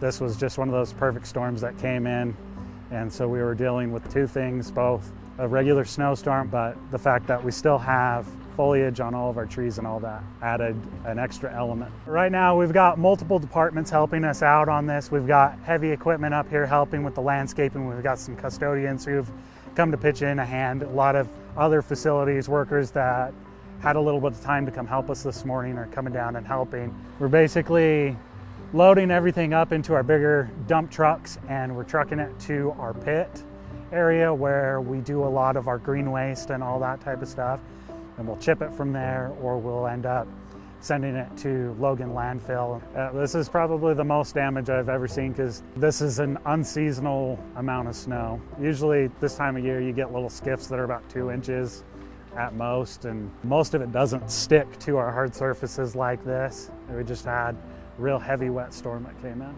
This was just one of those perfect storms that came in, and so we were dealing with two things, both a regular snowstorm, but the fact that we still have foliage on all of our trees and all that added an extra element. Right now we've got multiple departments helping us out on this. We've got heavy equipment up here helping with the landscaping. We've got some custodians who've come to pitch in a hand. A lot of other facilities workers that had a little bit of time to come help us this morning are coming down and helping. We're basically loading everything up into our bigger dump trucks and we're trucking it to our pit area where we do a lot of our green waste and all that type of stuff. And we'll chip it from there, or we'll end up sending it to Logan landfill. This is probably the most damage I've ever seen because this is an unseasonal amount of snow. Usually this time of year you get little skiffs that are about 2 inches at most, and most of it doesn't stick to our hard surfaces like this. We just had a real heavy wet storm that came in.